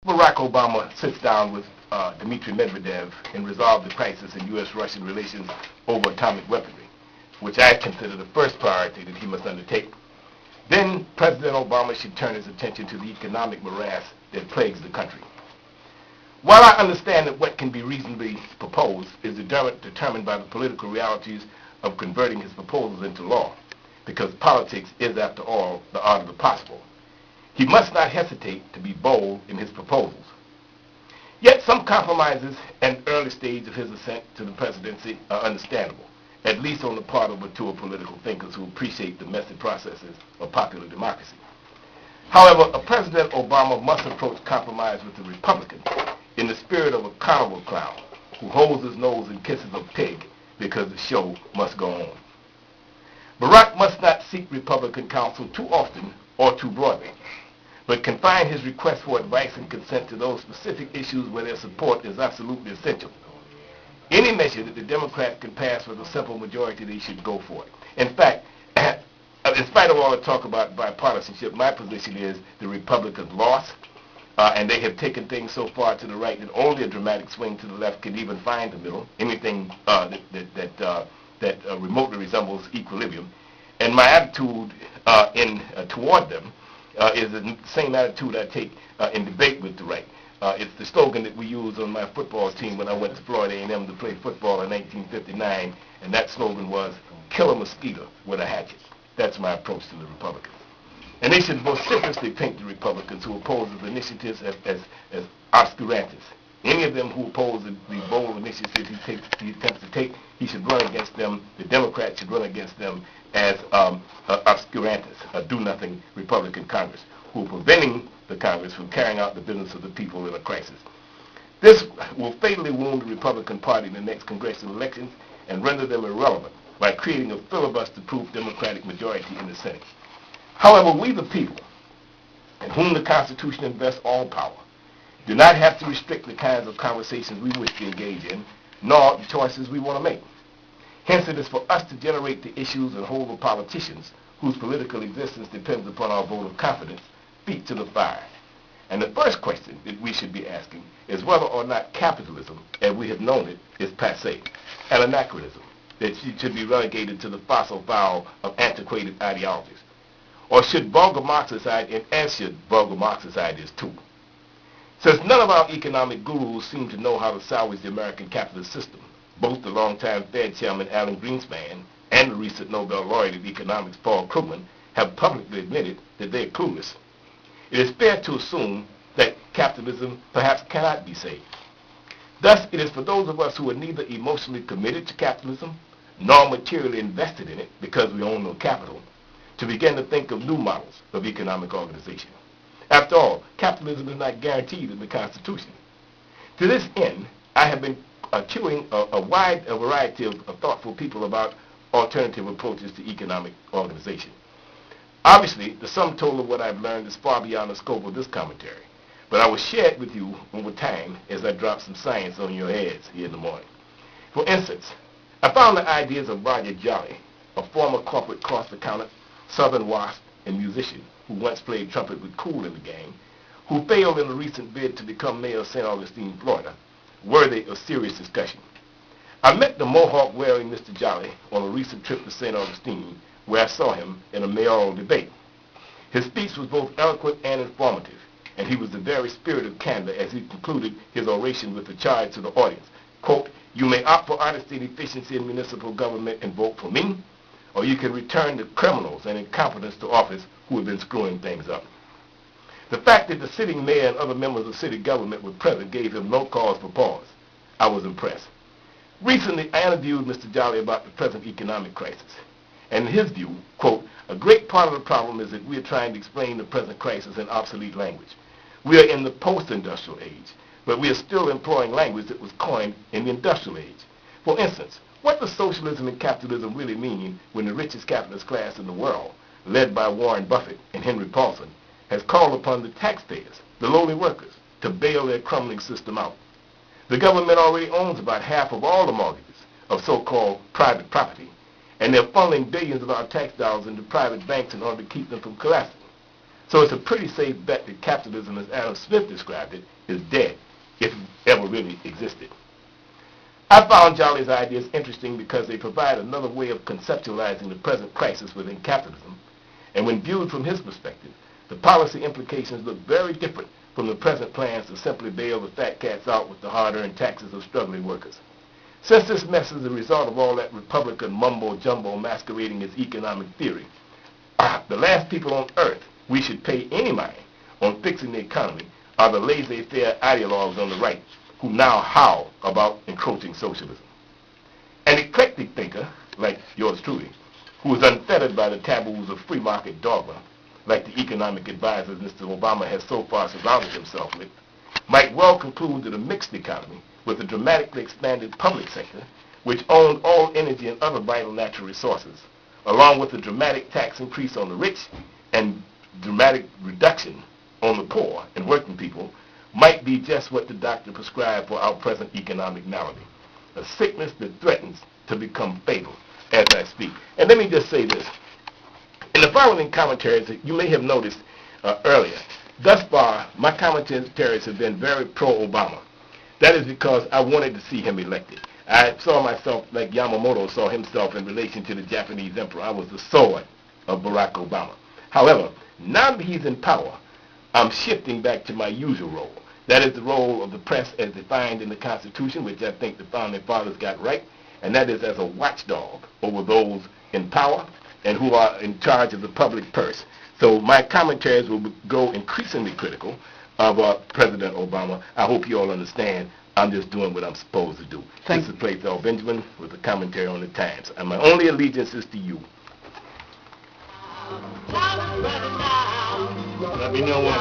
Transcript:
Barack Obama sits down with Dmitry Medvedev and resolve the crisis in U.S.-Russian relations over atomic weaponry, which I consider the first priority that he must undertake. Then President Obama should turn his attention to the economic morass that plagues the country. While I understand that what can be reasonably proposed is determined by the political realities of converting his proposals into law, because politics is, after all, the art of the possible, he must not hesitate to be bold in his proposals. Yet some compromises at an early stage of his ascent to the presidency are understandable, at least on the part of mature political thinkers who appreciate the messy processes of popular democracy. However, President Obama must approach compromise with the Republicans in the spirit of a carnival clown who holds his nose and kisses a pig because the show must go on. Barack must not seek Republican counsel too often or too broadly, but confine his request for advice and consent to those specific issues where their support is absolutely essential. Any measure that the Democrats can pass with a simple majority, they should go for it. In fact, in spite of all the talk about bipartisanship, my position is the Republicans lost, and they have taken things so far to the right that only a dramatic swing to the left can even find the middle, anything that remotely resembles equilibrium. And my attitude toward them is the same attitude I take in debate with the right. It's the slogan that we used on my football team when I went to Florida A&M to play football in 1959, and that slogan was, "Kill a mosquito with a hatchet." That's my approach to the Republicans. And they should vociferously paint the Republicans who oppose the initiatives as obscurantists. Any of them who oppose the bold initiatives he attempts to take, he should run against them. The Democrats should run against them as obscurantists, a do-nothing Republican Congress, who are preventing the Congress from carrying out the business of the people in a crisis. This will fatally wound the Republican Party in the next congressional elections and render them irrelevant by creating a filibuster-proof Democratic majority in the Senate. However, we the people, in whom the Constitution invests all power, do not have to restrict the kinds of conversations we wish to engage in, nor the choices we want to make. Hence, it is for us to generate the issues and hold the politicians, whose political existence depends upon our vote of confidence, feet to the fire. And the first question that we should be asking is whether or not capitalism, as we have known it, is passé, an anachronism, that it should be relegated to the fossil foul of antiquated ideologies. Or should vulgar Marxist ideas, and as should vulgar Marxist ideas too. Since none of our economic gurus seem to know how to salvage the American capitalist system, both the longtime Fed chairman Alan Greenspan and the recent Nobel laureate of economics Paul Krugman have publicly admitted that they are clueless, it is fair to assume that capitalism perhaps cannot be saved. Thus, it is for those of us who are neither emotionally committed to capitalism nor materially invested in it because we own no capital, to begin to think of new models of economic organization. After all, capitalism is not guaranteed in the Constitution. To this end, I have been cueing a wide variety of thoughtful people about alternative approaches to economic organization. Obviously, the sum total of what I've learned is far beyond the scope of this commentary, but I will share it with you over time as I drop some science on your heads here in the morning. For instance, I found the ideas of Roger Jolly, a former corporate cost accountant, Southern wasp, and musician who once played trumpet with Kool in the gang, who failed in a recent bid to become mayor of St. Augustine, Florida, worthy of serious discussion. I met the Mohawk-wearing Mr. Jolly on a recent trip to St. Augustine, where I saw him in a mayoral debate. His speech was both eloquent and informative, and he was the very spirit of candor as he concluded his oration with a charge to the audience. Quote, "You may opt for honesty and efficiency in municipal government and vote for me, or you can return the criminals and incompetents to office who have been screwing things up." The fact that the sitting mayor and other members of city government were present gave him no cause for pause. I was impressed. Recently, I interviewed Mr. Jolly about the present economic crisis. And in his view, quote, "A great part of the problem is that we are trying to explain the present crisis in obsolete language. We are in the post-industrial age, but we are still employing language that was coined in the industrial age. For instance, what does socialism and capitalism really mean when the richest capitalist class in the world, led by Warren Buffett and Henry Paulson, has called upon the taxpayers, the lowly workers, to bail their crumbling system out? The government already owns about half of all the mortgages of so-called private property, and they're funneling billions of our tax dollars into private banks in order to keep them from collapsing. So it's a pretty safe bet that capitalism, as Adam Smith described it, is dead, if it ever really existed. I found Jolly's ideas interesting because they provide another way of conceptualizing the present crisis within capitalism, and when viewed from his perspective, the policy implications look very different from the present plans to simply bail the fat cats out with the hard-earned taxes of struggling workers. Since this mess is the result of all that Republican mumbo-jumbo masquerading as economic theory, the last people on earth we should pay any mind on fixing the economy are the laissez-faire ideologues on the right who now howl about encroaching socialism. An eclectic thinker, like yours truly, who is unfettered by the taboos of free market dogma, like the economic advisors Mr. Obama has so far surrounded himself with, might well conclude that a mixed economy with a dramatically expanded public sector, which owned all energy and other vital natural resources, along with a dramatic tax increase on the rich and dramatic reduction on the poor and working people, might be just what the doctor prescribed for our present economic malady, a sickness that threatens to become fatal as I speak. And let me just say this. In the following commentaries, you may have noticed earlier, thus far, my commentaries have been very pro-Obama. That is because I wanted to see him elected. I saw myself like Yamamoto saw himself in relation to the Japanese emperor. I was the sword of Barack Obama. However, now that he's in power, I'm shifting back to my usual role. That is the role of the press as defined in the Constitution, which I think the Founding Fathers got right, and that is as a watchdog over those in power and who are in charge of the public purse. So my commentaries will go increasingly critical of President Obama. I hope you all understand I'm just doing what I'm supposed to do. This is Playfell Benjamin with a commentary on the Times. And my only allegiance is to you. Let me know when.